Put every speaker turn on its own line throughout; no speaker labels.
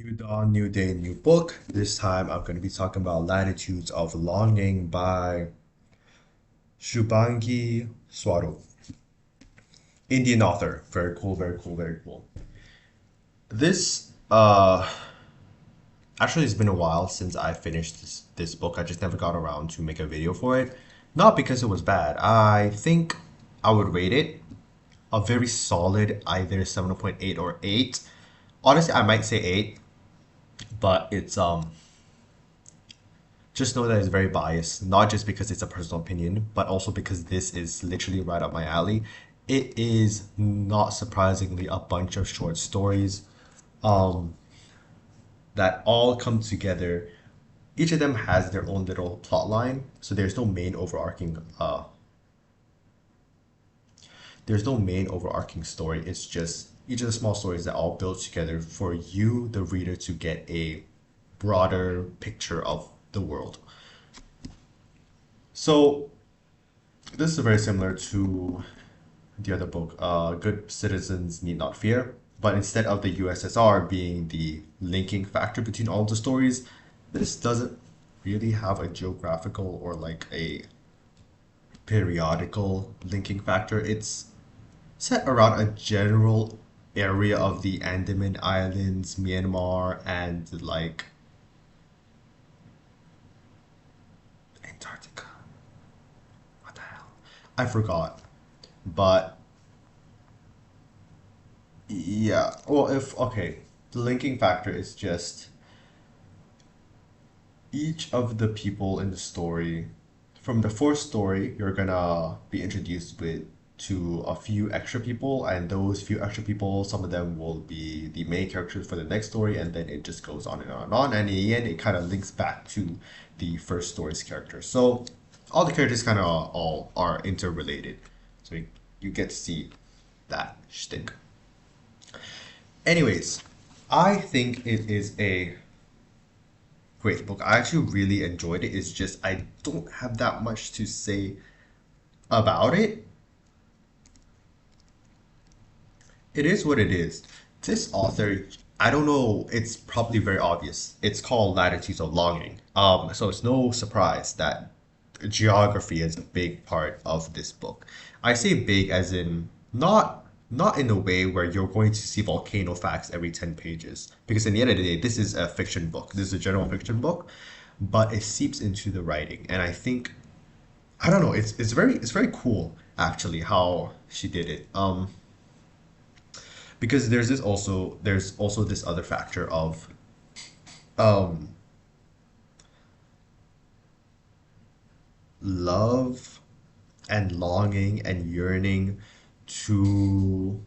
New dawn, new day, new book. This time I'm going to be talking about Latitudes of Longing by Shubangi Swarup. Indian author. Very cool, very cool, very cool. This actually it's been a while since I finished this book. I just never got around to make a video for it. Not because it was bad. I think I would rate it a very solid either 7.8 or 8. Honestly, I might say 8, but it's just know that it's very biased, not just because it's a personal opinion, but also because this is literally right up my alley. It is not surprisingly a bunch of short stories that all come together. Each of them has their own little plot line, so there's no main overarching story. It's just each of the small stories that all build together for you, the reader, to get a broader picture of the world. So this is very similar to the other book, Good Citizens Need Not Fear. But instead of the USSR being the linking factor between all of the stories, this doesn't really have a geographical or like a periodical linking factor. It's set around a general area of the Andaman Islands, Myanmar, and like Antarctica. What the hell? I forgot. But yeah, well, if okay, the linking factor is just each of the people in the story. From the first story, you're gonna be introduced with to a few extra people, and those few extra people, some of them will be the main characters for the next story, and then it just goes on and on and on. And in the end, it kind of links back to the first story's characters. So all the characters kind of all are interrelated. So you get to see that shtick. Anyways, I think it is a great book. I actually really enjoyed it. It's just I don't have that much to say about it. It is what it is. This author, I don't know, it's probably very obvious. It's called Latitudes of Longing. So it's no surprise that geography is a big part of this book. I say big as in not in a way where you're going to see volcano facts every 10 pages. Because in the end of the day, this is a fiction book. This is a general fiction book, but it seeps into the writing. And I think I don't know, it's very cool actually how she did it. Because there's also this other factor of um love and longing and yearning to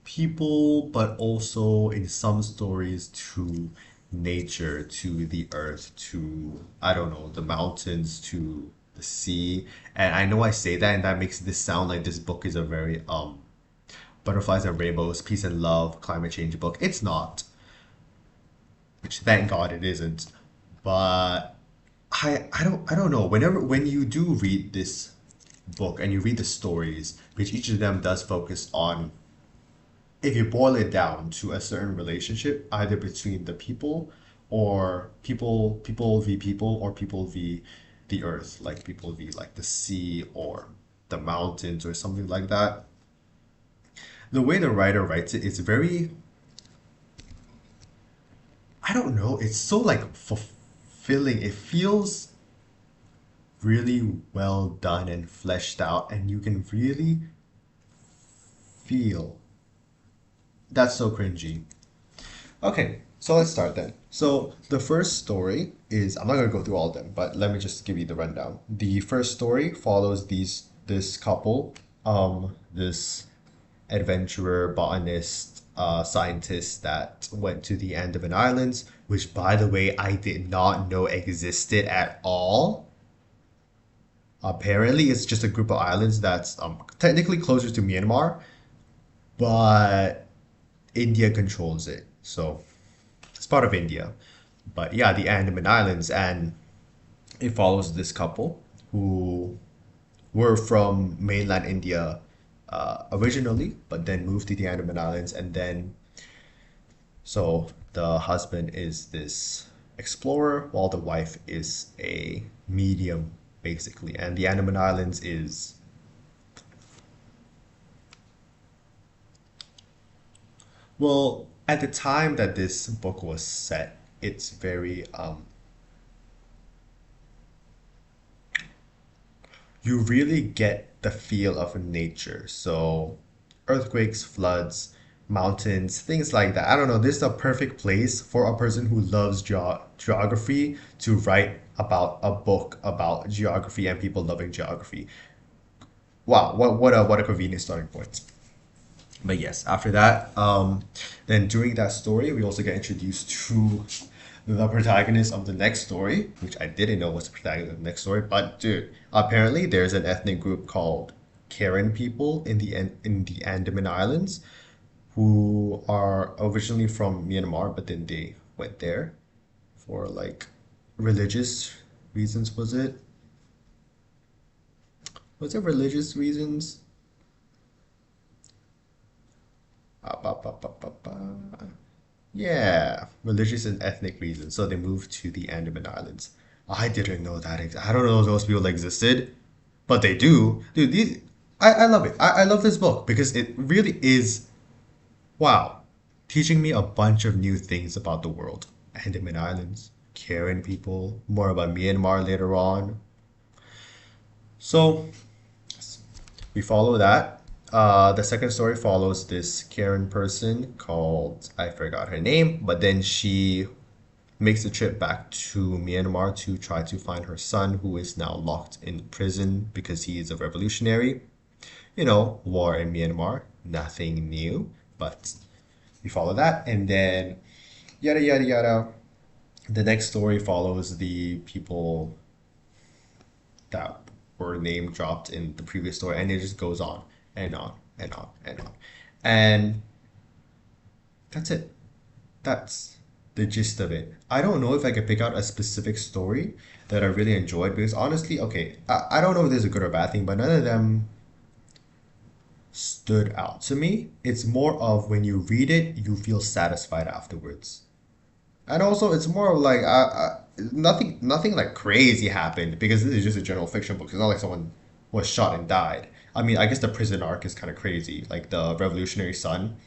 people, but also in some stories to nature, to the earth, to, I don't know, the mountains, to the sea. And I know I say that, and that makes this sound like this book is a very butterflies and rainbows, peace and love, climate change book. It's not, which thank God it isn't. But I don't know. When you do read this book and you read the stories, which each of them does focus on, if you boil it down to a certain relationship, either between the people or people v people, or people v the earth, like people v like the sea or the mountains or something like that. The way the writer writes it is very, I don't know, it's so like fulfilling. It feels really well done and fleshed out, and you can really feel. That's so cringy. Okay, so let's start then. So the first story is, I'm not gonna go through all of them, but let me just give you the rundown. The first story follows this couple, this adventurer, botanist, scientist that went to the Andaman Islands, which by the way I did not know existed at all. Apparently, it's just a group of islands that's technically closer to Myanmar, but India controls it. So it's part of India. But yeah, the Andaman Islands, and it follows this couple who were from mainland India originally, but then moved to the Andaman Islands, and then So the husband is this explorer, while the wife is a medium, basically. And the Andaman Islands is, well, at the time that this book was set, it's very you really get the feel of nature. So, earthquakes, floods, mountains, things like that. I don't know. This is a perfect place for a person who loves geography to write about a book about geography and people loving geography. Wow, what a convenient starting point. But yes, after that, then during that story, we also get introduced to the protagonist of the next story, which I didn't know was the protagonist of the next story. But dude, apparently there's an ethnic group called Karen people in the Andaman Islands who are originally from Myanmar, but then they went there for like religious reasons. Was it religious reasons? Yeah, religious and ethnic reasons. So they moved to the Andaman Islands. I didn't know that. I don't know if those people existed, but they do. Dude, I love it. I love this book because it really is, wow, teaching me a bunch of new things about the world. Andaman Islands, Karen people, more about Myanmar later on. So we follow that. The second story follows this Karen person called, I forgot her name, but then she makes the trip back to Myanmar to try to find her son, who is now locked in prison because he is a revolutionary. You know, war in Myanmar, nothing new, but we follow that. And then, yada, yada, yada. The next story follows the people that were name dropped in the previous story, and it just goes on and on and on and on. And that's it. That's the gist of it. I don't know if I could pick out a specific story that I really enjoyed because honestly, okay, I don't know if this is a good or bad thing, but none of them stood out to me. It's more of when you read it, you feel satisfied afterwards. And also, it's more of like nothing like crazy happened because this is just a general fiction book. It's not like someone was shot and died. I mean, I guess the prison arc is kind of crazy, like the revolutionary son,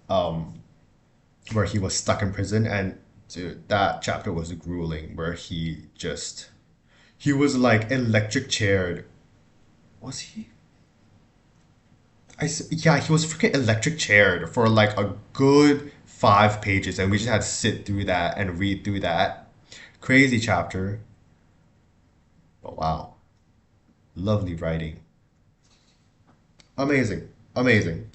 where he was stuck in prison, and dude, that chapter was grueling. Where he was like electric chaired. Was he? Yeah, he was freaking electric chaired for like a good 5 pages, and we just had to sit through that and read through that. Crazy chapter, but wow, lovely writing. Amazing, amazing.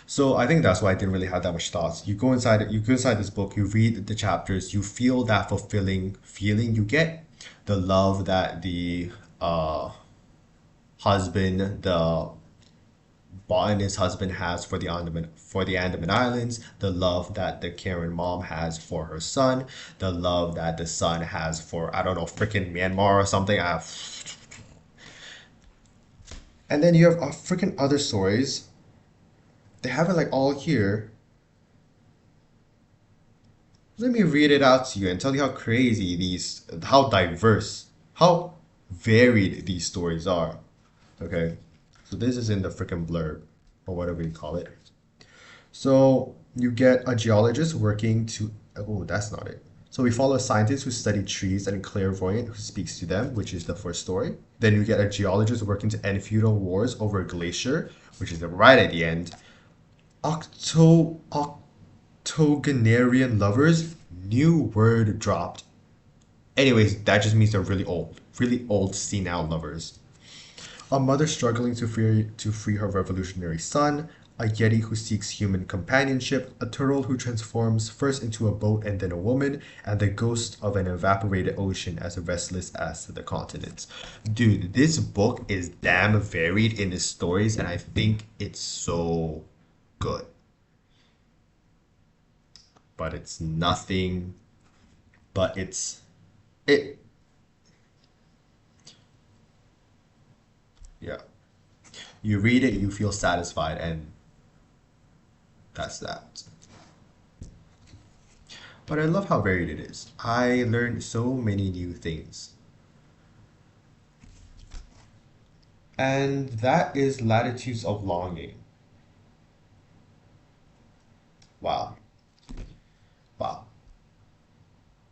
So I think that's why I didn't really have that much thoughts. You go inside this book, you read the chapters, you feel that fulfilling feeling. You get the love that the husband, the botanist husband has for the Andaman Islands, the love that the Karen mom has for her son, the love that the son has for I don't know freaking Myanmar or something. And then you have freaking other stories. They have it like all here. Let me read it out to you and tell you how crazy how diverse, how varied these stories are. Okay, so this is in the freaking blurb or whatever you call it. So you get a geologist working to, oh, that's not it. So we follow a scientist who studied trees and a clairvoyant who speaks to them, which is the first story. Then you get a geologist working to end feudal wars over a glacier, which is right at the end. Octogenarian lovers, new word dropped. Anyways, that just means they're really old senile lovers. A mother struggling to free her revolutionary son, a yeti who seeks human companionship, a turtle who transforms first into a boat and then a woman, and the ghost of an evaporated ocean as restless as the continents. Dude, this book is damn varied in its stories, and I think it's so good. But it's nothing, but it, yeah. You read it, you feel satisfied, and that's that. but I love how varied it is. I learned so many new things. And that is Latitudes of Longing. Wow.